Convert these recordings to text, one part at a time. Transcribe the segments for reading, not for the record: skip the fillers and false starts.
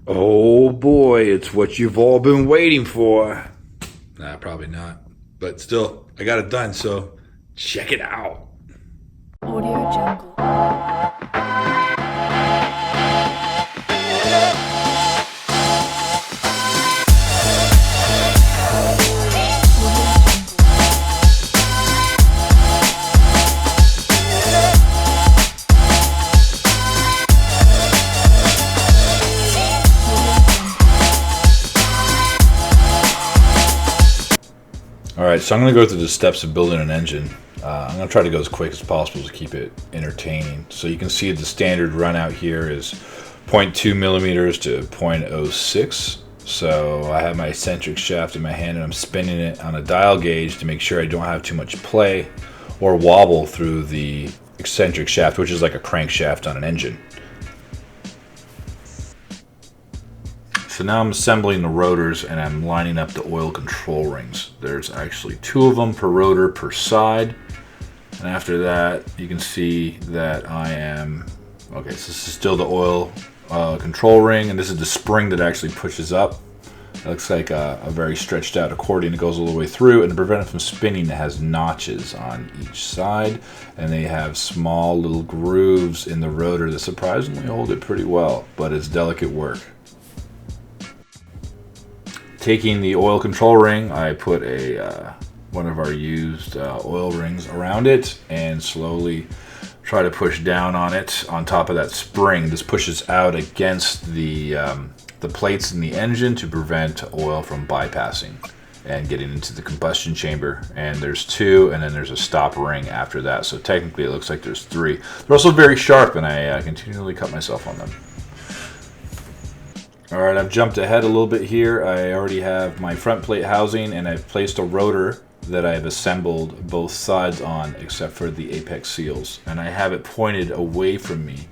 Oh boy, it's what you've all been waiting for. Nah, probably not. But still, I got it done, so check it out. Audio Jungle. Alright, so I'm going to go through the steps of building an engine. I'm going to try to go as quick as possible to keep it entertaining. So you can see the standard run out here is 0.2 millimeters to 0.06. So I have my eccentric shaft in my hand and I'm spinning it on a dial gauge to make sure I don't have too much play or wobble through the eccentric shaft, which is like a crankshaft on an engine. So now I'm assembling the rotors and I'm lining up the oil control rings. There's actually 2 of them per rotor per side. And after that, you can see that I am, okay, so this is still the oil control ring, and this is the spring that actually pushes up. It looks like a very stretched out accordion. It goes all the way through, and to prevent it from spinning, it has notches on each side, and they have small little grooves in the rotor that surprisingly hold it pretty well, but it's delicate work. Taking the oil control ring, I put one of our used oil rings around it and slowly try to push down on it on top of that spring. This pushes out against the plates in the engine to prevent oil from bypassing and getting into the combustion chamber. And there's 2, and then there's a stop ring after that. So technically it looks like there's 3. They're also very sharp, and I continually cut myself on them. Alright, I've jumped ahead a little bit here. I already have my front plate housing, and I've placed a rotor that I've assembled both sides on except for the apex seals. And I have it pointed away from me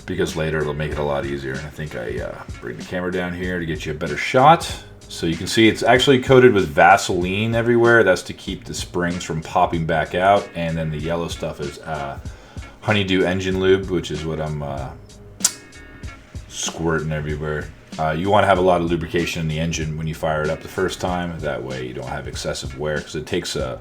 because later it'll make it a lot easier. And I think I bring the camera down here to get you a better shot. So you can see it's actually coated with Vaseline everywhere. That's to keep the springs from popping back out. And then the yellow stuff is honeydew engine lube, which is what I'm squirting everywhere. You want to have a lot of lubrication in the engine when you fire it up the first time. That way you don't have excessive wear, because it takes a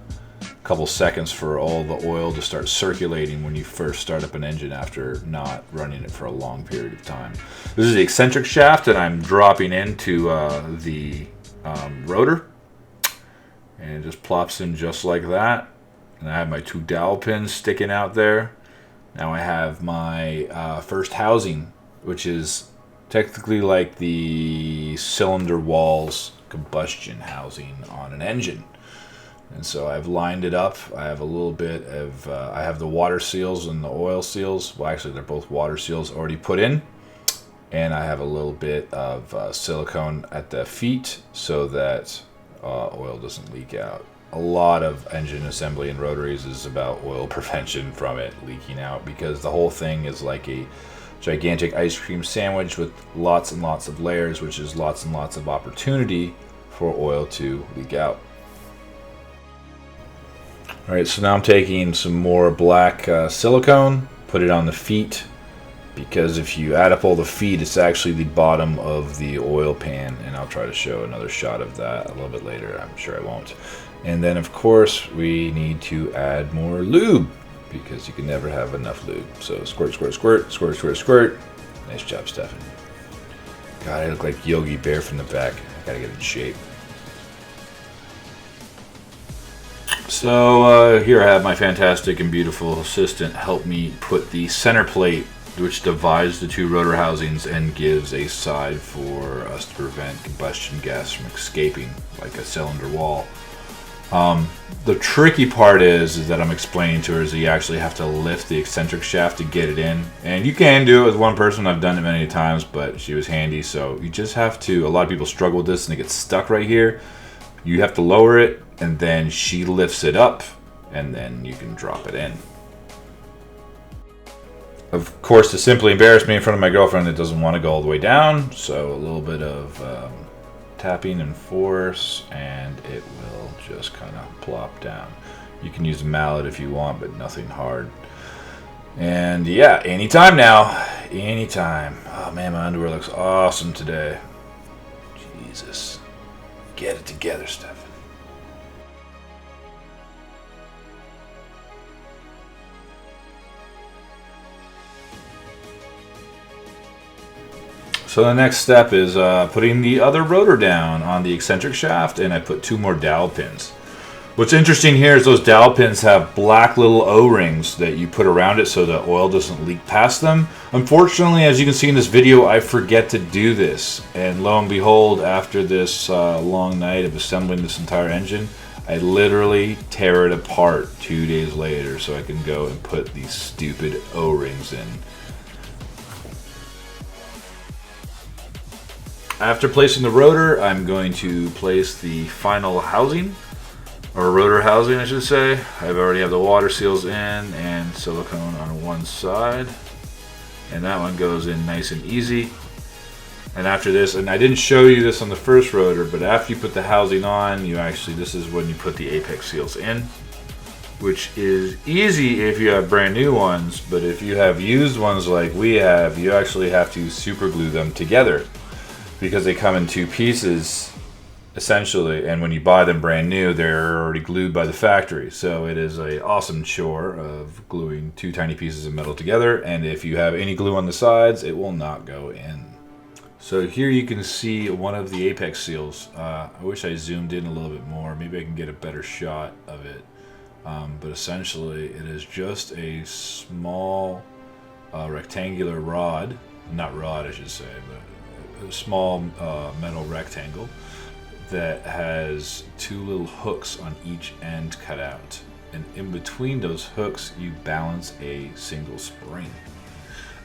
couple seconds for all the oil to start circulating when you first start up an engine after not running it for a long period of time. This is the eccentric shaft that I'm dropping into the rotor, and it just plops in just like that. And I have my 2 dowel pins sticking out there. Now I have my first housing, which is technically like the cylinder walls combustion housing on an engine. And so I've lined it up. I have a little bit of, I have the water seals and the oil seals. Well, actually, they're both water seals already put in. And I have a little bit of silicone at the feet so that oil doesn't leak out. A lot of engine assembly and rotaries is about oil prevention from it leaking out, because the whole thing is like a gigantic ice cream sandwich with lots and lots of layers, which is lots and lots of opportunity for oil to leak out. Alright, so now I'm taking some more black silicone, put it on the feet, because if you add up all the feet, it's actually the bottom of the oil pan, and I'll try to show another shot of that a little bit later. I'm sure I won't. And then of course we need to add more lube, because you can never have enough lube. So squirt, squirt, squirt, squirt, squirt, squirt. Nice job, Stefan. God, I look like Yogi Bear from the back. I gotta get in shape. So here I have my fantastic and beautiful assistant help me put the center plate, which divides the 2 rotor housings and gives a side for us to prevent combustion gas from escaping, like a cylinder wall. The tricky part is that I'm explaining to her is that you actually have to lift the eccentric shaft to get it in. And you can do it with one person. I've done it many times, but she was handy. So you just have to, a lot of people struggle with this and it gets stuck right here. You have to lower it, and then she lifts it up, and then you can drop it in. Of course, to simply embarrass me in front of my girlfriend that doesn't want to go all the way down, so a little bit of tapping and force, and it will just kind of plop down. You can use a mallet if you want, but nothing hard. And yeah, anytime now. Anytime. Oh man, my underwear looks awesome today. Jesus. Get it together, Steph. So the next step is putting the other rotor down on the eccentric shaft, and I put 2 more dowel pins. What's interesting here is those dowel pins have black little O-rings that you put around it so the oil doesn't leak past them. Unfortunately, as you can see in this video, I forget to do this. And lo and behold, after this long night of assembling this entire engine, I literally tear it apart 2 days later so I can go and put these stupid O-rings in. After placing the rotor, I'm going to place the final housing, or rotor housing I should say. I've already have the water seals in and silicone on one side, and that one goes in nice and easy. And after this, and I didn't show you this on the first rotor, but after you put the housing on, you actually, this is when you put the apex seals in, which is easy if you have brand new ones, but if you have used ones like we have, you actually have to super glue them together, because they come in 2 pieces essentially, and when you buy them brand new, they're already glued by the factory. So it is an awesome chore of gluing 2 tiny pieces of metal together, and if you have any glue on the sides, it will not go in. So here you can see one of the apex seals. I wish I zoomed in a little bit more. Maybe I can get a better shot of it. But essentially it is just a small rectangular rod, not rod I should say, but a small metal rectangle that has 2 little hooks on each end cut out, and in between those hooks you balance a single spring,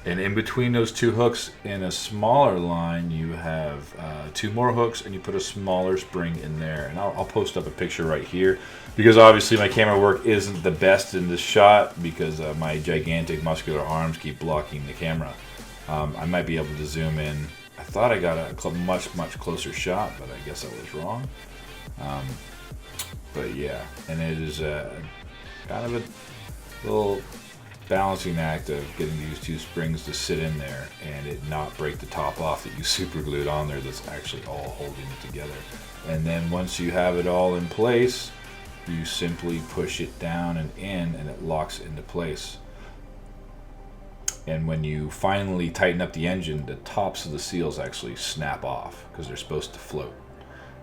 and in between those 2 hooks in a smaller line you have 2 more hooks, and you put a smaller spring in there. And I'll post up a picture right here, because obviously my camera work isn't the best in this shot because my gigantic muscular arms keep blocking the camera. I might be able to zoom in. I thought I got a much closer shot, but I guess I was wrong. But yeah, and it is kind of a little balancing act of getting these 2 springs to sit in there and it not break the top off that you super glued on there, that's actually all holding it together. And then once you have it all in place, you simply push it down and in, and it locks into place. And when you finally tighten up the engine, the tops of the seals actually snap off because they're supposed to float.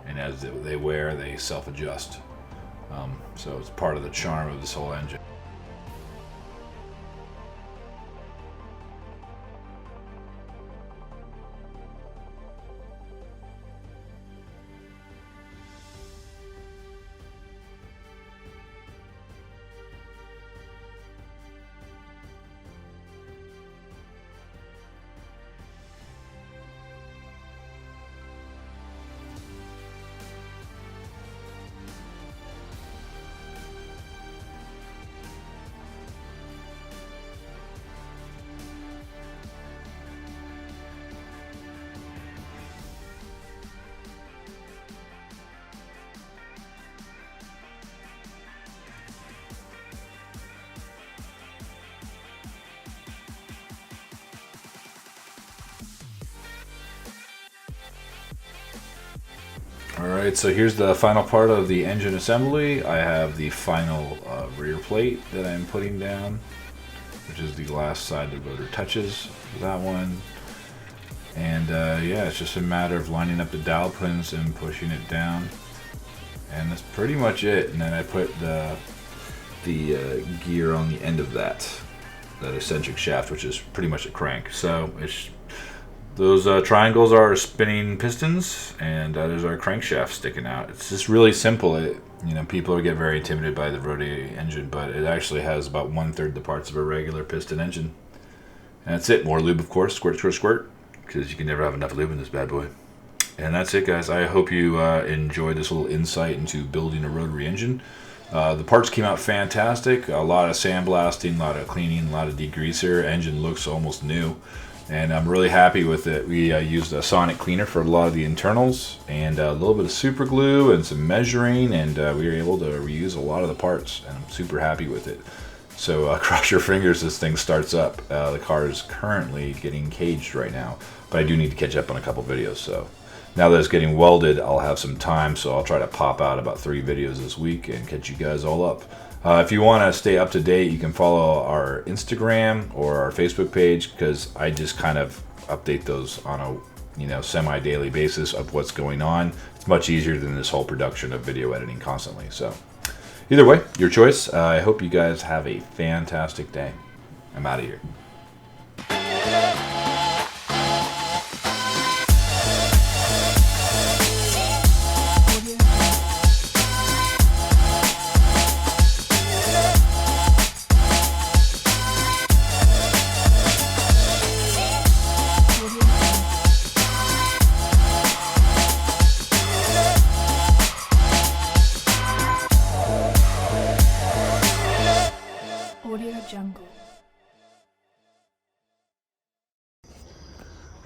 And as they wear, they self-adjust. So it's part of the charm of this whole engine. Alright, so here's the final part of the engine assembly. I have the final rear plate that I'm putting down, which is the last side the rotor touches, that one. And yeah, it's just a matter of lining up the dowel pins and pushing it down. And that's pretty much it. And then I put the gear on the end of that eccentric shaft, which is pretty much a crank. So it's those triangles are spinning pistons, and there's our crankshaft sticking out. It's just really simple. People get very intimidated by the rotary engine, but it actually has about 1/3 the parts of a regular piston engine. And that's it. More lube, of course. Squirt, squirt, squirt, because you can never have enough lube in this bad boy. And that's it, guys. I hope you enjoyed this little insight into building a rotary engine. The parts came out fantastic. A lot of sandblasting, a lot of cleaning, a lot of degreaser. Engine looks almost new. And I'm really happy with it. We used a sonic cleaner for a lot of the internals, and a little bit of super glue and some measuring, and we were able to reuse a lot of the parts, and I'm super happy with it. So cross your fingers this thing starts up. The car is currently getting caged right now, but I do need to catch up on a couple videos. So now that it's getting welded, I'll have some time, so I'll try to pop out about 3 videos this week and catch you guys all up. If you want to stay up to date, you can follow our Instagram or our Facebook page, because I just kind of update those on a semi-daily basis of what's going on. It's much easier than this whole production of video editing constantly. So either way, your choice. I hope you guys have a fantastic day. I'm out of here. Audio Jungle.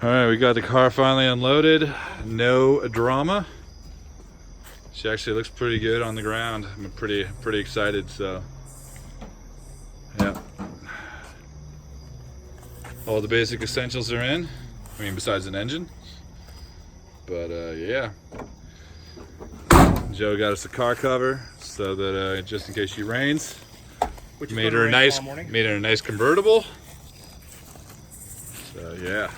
All right, we got the car finally unloaded. No drama. She actually looks pretty good on the ground. I'm pretty excited. So, yeah, all the basic essentials are in. I mean, besides an engine. But yeah, Joe got us a car cover so that just in case she rains. Made her a nice convertible. So yeah.